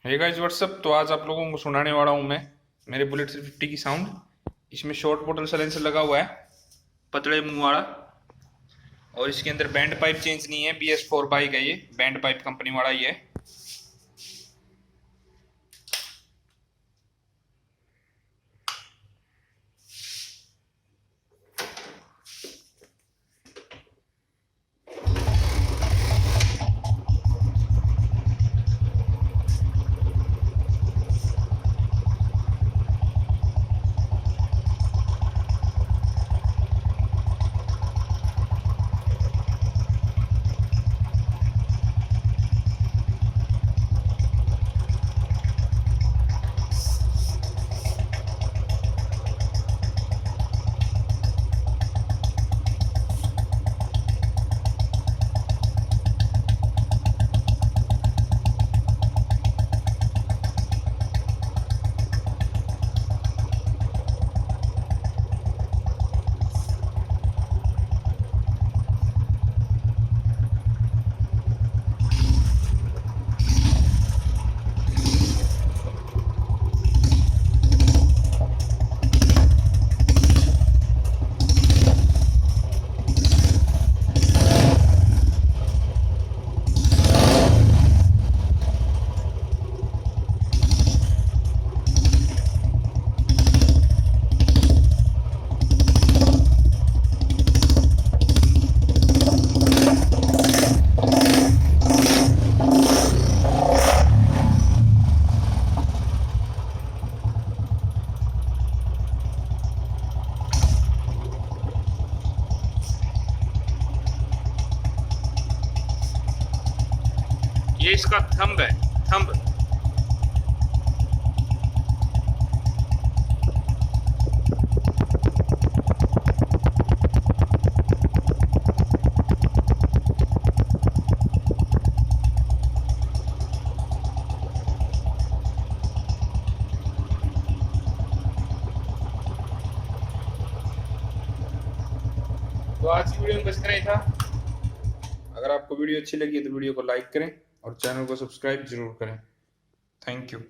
Hey guys what's up. तो आज आप लोगों को सुनाने वाला हूँ मैं मेरे बुलेट 350 की साउंड। इसमें शॉर्ट बोतल साइलेंसर लगा हुआ है, पतले मुंह वाला। और इसके अंदर बैंड पाइप चेंज नहीं है, BS4 बाइक है ये, बैंड पाइप कंपनी वाला ही है। ये इसका थंब है, थंब। तो आज की वीडियो में बस इतना ही था। अगर आपको वीडियो अच्छी लगी तो वीडियो को लाइक करें और चैनल को सब्सक्राइब जरूर करें। Thank you.